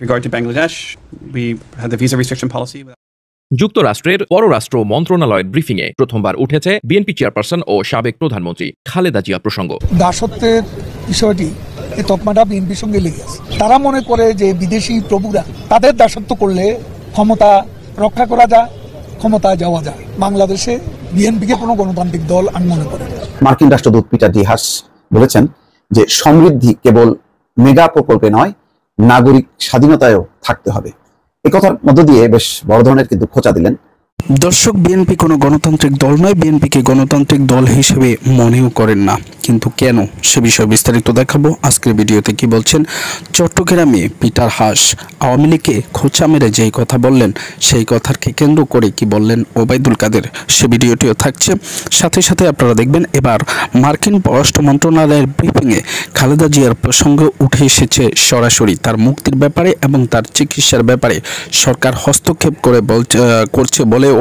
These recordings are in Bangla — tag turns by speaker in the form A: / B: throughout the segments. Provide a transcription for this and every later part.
A: regard to Bangladesh, we had the visa restriction policy.
B: যুক্তরাষ্ট্রের পররাষ্ট্র মন্ত্রণালয়ের ব্রিফিংয়ে প্রথমবার উঠেছে বিএনপি চেয়ারপারসন ও সাবেক প্রধানমন্ত্রী খালেদা জিয়া প্রসঙ্গ।
C: দাসত্বের বিষয়টি এই তকমাটা বিএনপির সঙ্গে লেগে আছে। তারা মনে করে যে বিদেশি প্রভুরা তাদের দাসত্ব করলে ক্ষমতা রক্ষা করা যায়, ক্ষমতা যাওয়া যায়। বাংলাদেশে বিএনপিকে কোনো গণতান্ত্রিক দল আমি মনে করি।
D: মার্কিন রাষ্ট্রদূত পিটার ডি হাস বলেছেন যে সমৃদ্ধি কেবল মেগা প্রকল্পে নয়, নাগরিক স্বাধীনতায়ও থাকতে হবে। এই কথার মধ্য দিয়ে বেশ বড় ধরনের কিন্তু খোঁচা দিলেন।
E: দর্শক, বিএনপি কোনো গণতান্ত্রিক দল নয়, বিএনপিকে গণতান্ত্রিক দল হিসেবে মনেও করেন না। কিন্তু কেন, সে বিষয়ে বিস্তারিত দেখাবো আজকের ভিডিওতে। কি বলছেন চট্টগ্রামে পিটার হাস আওয়ামী লীগকে খোঁচা মেরে যেই কথা বললেন, সেই কথাকে কেন্দ্র করে কি বললেন ওবায়দুল কাদের, সে ভিডিওটিও থাকছে। সাথে সাথে আপনারা দেখবেন এবার মার্কিন পররাষ্ট্র মন্ত্রণালয়ের ব্রিফিংয়ে খালেদা জিয়ার প্রসঙ্গ উঠে এসেছে সরাসরি। তার মুক্তির ব্যাপারে এবং তার চিকিৎসার ব্যাপারে সরকার হস্তক্ষেপ করছে বলেও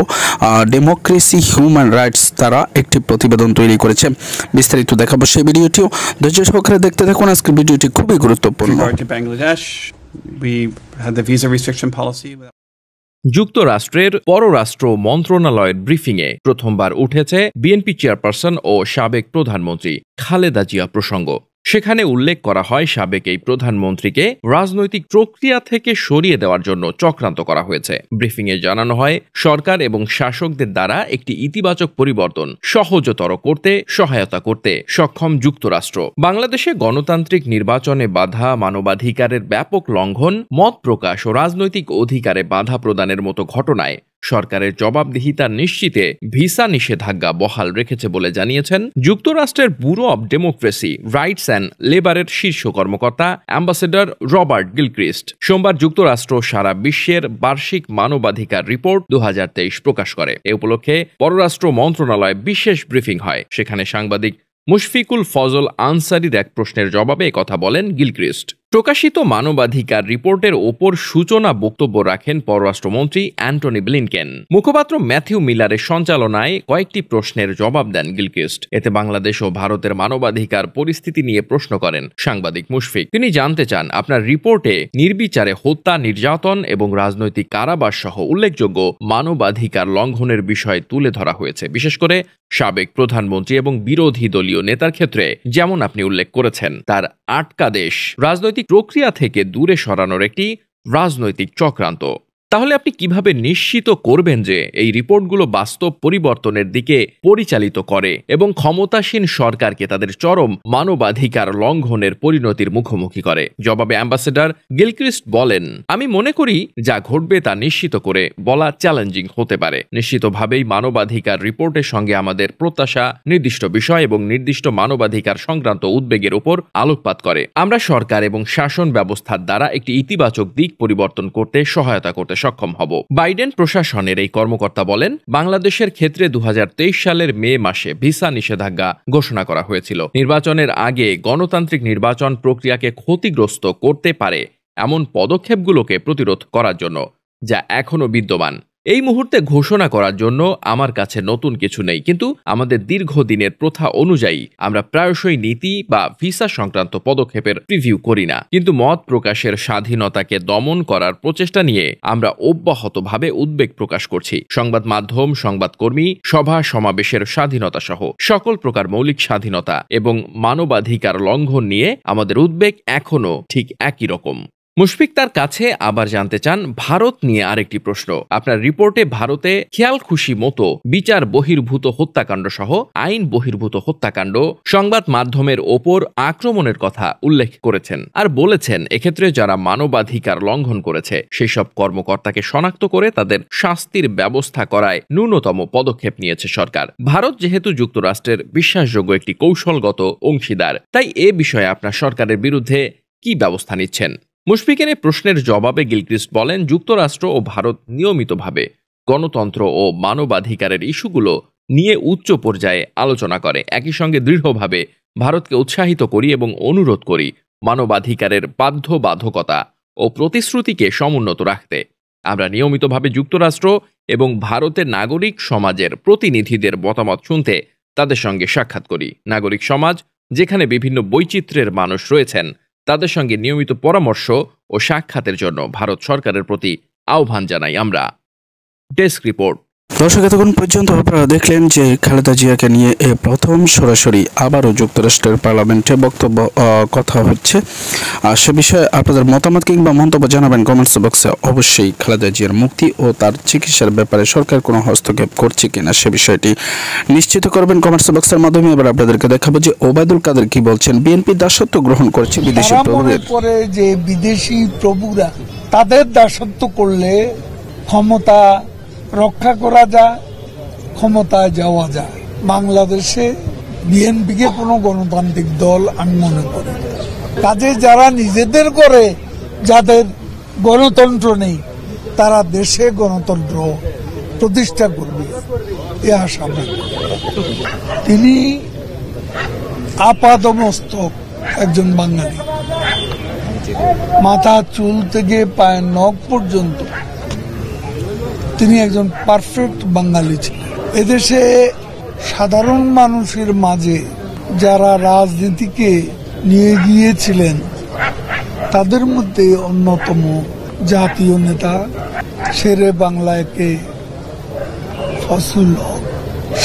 E: ডেমোক্রেসি হিউম্যান রাইটস তারা একটি প্রতিবেদন তৈরি করেছে। বিস্তারিত দেখাবো সেই ভিডিওটিও, ধৈর্য সহকারে দেখতে থাকুন। আজকের ভিডিওটি খুবই গুরুত্বপূর্ণ।
B: যুক্তরাষ্ট্রের পররাষ্ট্র মন্ত্রণালয়ের ব্রিফিংয়ে প্রথমবার উঠেছে বিএনপি চেয়ারপারসন ও সাবেক প্রধানমন্ত্রী খালেদা জিয়া প্রসঙ্গ। সেখানে উল্লেখ করা হয়, সাবেক এই প্রধানমন্ত্রীকে রাজনৈতিক প্রক্রিয়া থেকে সরিয়ে দেওয়ার জন্য চক্রান্ত করা হয়েছে। ব্রিফিংয়ে জানানো হয়, সরকার এবং শাসকদের দ্বারা একটি ইতিবাচক পরিবর্তন সহজতর করতে সহায়তা করতে সক্ষম যুক্তরাষ্ট্র বাংলাদেশে গণতান্ত্রিক নির্বাচনে বাধা, মানবাধিকারের ব্যাপক লঙ্ঘন, মত প্রকাশ ও রাজনৈতিক অধিকারে বাধা প্রদানের মতো ঘটনায় সরকারের জবাবদিহিতা নিশ্চিতে ভিসা নিষেধাজ্ঞা বহাল রেখেছে বলে জানিয়েছেন যুক্তরাষ্ট্রের bureau of democracy, rights and লেবারের শীর্ষ কর্মকর্তা অ্যাম্বাসেডর রবার্ট গিলক্রিস্ট। সোমবার যুক্তরাষ্ট্র সারা বিশ্বের বার্ষিক মানবাধিকার রিপোর্ট 2023 প্রকাশ করে। এ উপলক্ষে পররাষ্ট্র মন্ত্রণালয়ে বিশেষ ব্রিফিং হয়। সেখানে সাংবাদিক মুশফিকুল ফজল আনসারির এক প্রশ্নের জবাবে কথা বলেন গিলক্রিস্ট। প্রকাশিত মানবাধিকার রিপোর্টের ওপর সূচনা বক্তব্য রাখেন পররাষ্ট্রমন্ত্রী অ্যান্টনি ব্লিনকেন। মুখপাত্র ম্যাথিউ মিলারের সঞ্চালনায় কয়েকটি প্রশ্নের জবাব দেন গিলক্রিস্ট। এতে বাংলাদেশ ও ভারতের মানবাধিকার পরিস্থিতি নিয়ে প্রশ্ন করেন সাংবাদিক মুশফিক। তিনি জানতে চান, আপনার রিপোর্টে নির্বিচারে হত্যা, নির্যাতন এবং রাজনৈতিক কারাবাস সহ উল্লেখযোগ্য মানবাধিকার লঙ্ঘনের বিষয় তুলে ধরা হয়েছে, বিশেষ করে সাবেক প্রধানমন্ত্রী এবং বিরোধী দলীয় নেতার ক্ষেত্রে, যেমন আপনি উল্লেখ করেছেন তার আটকা দেশ রাজনৈতিক প্রক্রিয়া থেকে দূরে সরানোর একটি রাজনৈতিক চক্রান্ত। তাহলে আপনি কিভাবে নিশ্চিত করবেন যে এই রিপোর্টগুলো বাস্তব পরিবর্তনের দিকে পরিচালিত করে এবং ক্ষমতাসীন সরকারকে তাদের চরম মানবাধিকার লঙ্ঘনের পরিণতির মুখোমুখি করে? জবাবে অ্যাম্বাসেডর গিলক্রিস্ট বলেন, আমি মনে করি যা ঘটবে তা নিশ্চিত করে বলা চ্যালেঞ্জিং হতে পারে। নিশ্চিতভাবেই মানবাধিকার রিপোর্টের সঙ্গে আমাদের প্রত্যাশা নির্দিষ্ট বিষয় এবং নির্দিষ্ট মানবাধিকার সংক্রান্ত উদ্বেগের উপর আলোকপাত করে। আমরা সরকার এবং শাসন ব্যবস্থার দ্বারা একটি ইতিবাচক দিক পরিবর্তন করতে সহায়তা করতে সক্ষম হব। বাইডেন প্রশাসনের এই কর্মকর্তা বলেন, বাংলাদেশের ক্ষেত্রে 2023 সালের মে মাসে ভিসা নিষেধাজ্ঞা ঘোষণা করা হয়েছিল। নির্বাচনের আগে গণতান্ত্রিক নির্বাচন প্রক্রিয়াকে ক্ষতিগ্রস্ত করতে পারে এমন পদক্ষেপগুলোকে প্রতিরোধ করার জন্য, যা এখনো বিদ্যমান। এই মুহূর্তে ঘোষণা করার জন্য আমার কাছে নতুন কিছু নেই, কিন্তু আমাদের দীর্ঘদিনের প্রথা অনুযায়ী আমরা প্রায়শই নীতি বা ভিসা সংক্রান্ত পদক্ষেপের প্রিভিউ করি না। কিন্তু মত প্রকাশের স্বাধীনতাকে দমন করার প্রচেষ্টা নিয়ে আমরা অব্যাহতভাবে উদ্বেগ প্রকাশ করছি। সংবাদ মাধ্যম, সংবাদকর্মী, সভা সমাবেশের স্বাধীনতা সহ সকল প্রকার মৌলিক স্বাধীনতা এবং মানবাধিকার লঙ্ঘন নিয়ে আমাদের উদ্বেগ এখনো ঠিক একই রকম। মুশফিক তার কাছে আবার জানতে চান ভারত নিয়ে আরেকটি প্রশ্ন। আপনার রিপোর্টে ভারতে খেয়াল খুশি মতো বিচার বহির্ভূত হত্যাকাণ্ড সহ আইন বহির্ভূত হত্যাকাণ্ড, সংবাদ মাধ্যমের ওপর আক্রমণের কথা উল্লেখ করেছেন আর বলেছেন এক্ষেত্রে যারা মানবাধিকার লঙ্ঘন করেছে সেই সব কর্মকর্তাকে শনাক্ত করে তাদের শাস্তির ব্যবস্থা করায় ন্যূনতম পদক্ষেপ নিয়েছে সরকার। ভারত যেহেতু যুক্তরাষ্ট্রের বিশ্বাসযোগ্য একটি কৌশলগত অংশীদার, তাই এ বিষয়ে আপনার সরকারের বিরুদ্ধে কি ব্যবস্থা নিচ্ছেন? মুশফিকের এই প্রশ্নের জবাবে গিলক্রিস্ট বলেন, যুক্তরাষ্ট্র ও ভারত নিয়মিতভাবে গণতন্ত্র ও মানবাধিকারের ইস্যুগুলো নিয়ে উচ্চ পর্যায়ে আলোচনা করে। একই সঙ্গে দৃঢ়ভাবে ভারতকে উৎসাহিত করি এবং অনুরোধ করি মানবাধিকারের বাধ্যবাধকতা ও প্রতিশ্রুতিকে সমুন্নত রাখতে। আমরা নিয়মিতভাবে যুক্তরাষ্ট্র এবং ভারতের নাগরিক সমাজের প্রতিনিধিদের মতামত শুনতে তাদের সঙ্গে সাক্ষাৎ করি। নাগরিক সমাজ, যেখানে বিভিন্ন বৈচিত্র্যের মানুষ রয়েছেন, তাদের সঙ্গে নিয়মিত পরামর্শ ও সাক্ষাতের জন্য ভারত সরকারের প্রতি আহ্বান জানাই আমরা। Desk report.
E: দর্শক, এতক্ষণ পর্যন্ত আপনারা দেখলেন যে খালেদা জিয়াকে নিয়ে প্রথম সরাসরি আবারও যুক্তরাষ্ট্রের পার্লামেন্টে বক্তব্য কথা হচ্ছে। সে বিষয়ে আপনাদের মতামত কিংবা মন্তব্য জানাবেন কমেন্টস বক্সে। অবশ্যই খালেদা জিয়ার মুক্তি ও তার চিকিৎসার ব্যাপারে সরকার কোনো হস্তক্ষেপ করছে কিনা সে বিষয়টি নিশ্চিত করবেন কমেন্টস বক্সের মাধ্যমে। এবার আপনাদেরকে দেখাবো যে ওবায়দুল কাদের কি বলছেন। বিএনপি দাসত্ব গ্রহণ করছে বিদেশি প্রভুদের।
C: করে যে বিদেশি প্রভুরা তাদের দাসত্ব করলে ক্ষমতা রক্ষা করা যায়, ক্ষমতায় যাওয়া যায়। বাংলাদেশে বিএনপিকে কোনো গণতান্ত্রিক দল আমি মনে করি। কাজে যারা নিজেদের করে যাদের গণতন্ত্র নেই তারা দেশে গণতন্ত্র প্রতিষ্ঠা করবে এ আশা ব্যক্ত। তিনি আপাদমস্তক একজন বাঙালি, মাথা চুল থেকে পায়ের নখ পর্যন্ত তিনি একজন পারফেক্ট বাঙালি ছিলেন। এদেশে সাধারণ মানুষের মাঝে যারা রাজনীতিকে নিয়ে গিয়েছিলেন তাদের মধ্যে অন্যতম জাতীয় নেতা শেরে বাংলাকে ফজলুল হক।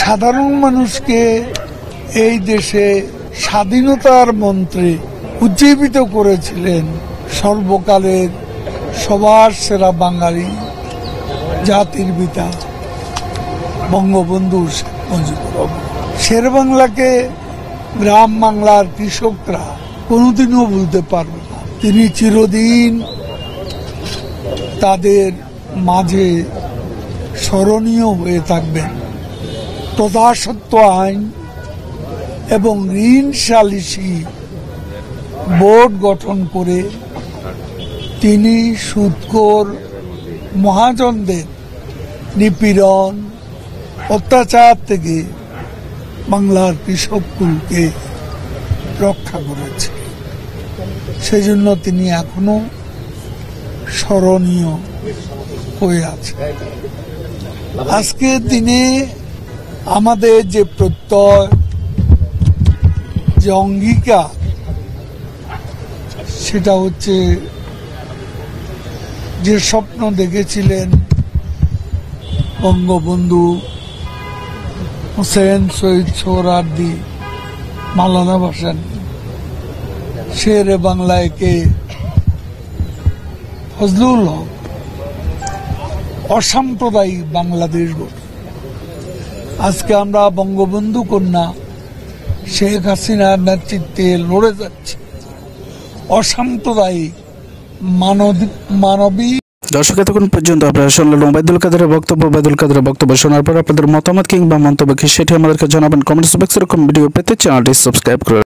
C: সাধারণ মানুষকে এই দেশে স্বাধীনতার মন্ত্রে উজ্জীবিত করেছিলেন সর্বকালের সবার সেরা বাঙালি, জাতির পিতা বঙ্গবন্ধু শেখ মুজিবুর রহমান। শের বাংলাকে গ্রাম বাংলার কৃষকরা কোনোদিনও ভুলতে পারবে না। তিনি চিরদিন তাদের মাঝে স্মরণীয় হয়ে থাকবেন। প্রজাস্বত্ব আইন এবং ঋণ সালিসি বোর্ড গঠন করে তিনি সুদখোর মহাজনদের নিপীড়ন অত্যাচার থেকে বাংলার কৃষককুলকে রক্ষা করেছে। সেজন্য তিনি এখনো স্মরণীয় হয়ে আছে। আজকের দিনে আমাদের যে প্রত্যয়, যে অঙ্গীকার, সেটা হচ্ছে যে স্বপ্ন দেখেছিলেন বঙ্গবন্ধু হুসেন, শহীদ সোহরাওয়ার্দী, মাওলানা ভাসানী, শেরে বাংলাকে ফজলুল হক অসাম্প্রদায়িক বাংলাদেশ গড়ে। আজকে আমরা বঙ্গবন্ধু কন্যা শেখ হাসিনার নেতৃত্বে লড়ে যাচ্ছি অসাম্প্রদায়িক মানবিক।
E: দর্শক, এতক্ষণ পর্যন্ত আপনারা শুনলেন ওবায়দুল কাদেরের বক্তব্য। ওবায়দুল কাদেরের বক্তব্য শোনার পর আপনাদের মতামত কিংবা মন্তব্য কি সেটি আমাদেরকে জানাবেন কমেন্টস বক্সে। এরকম ভিডিও পেতে চ্যানেলটি সাবস্ক্রাইব করে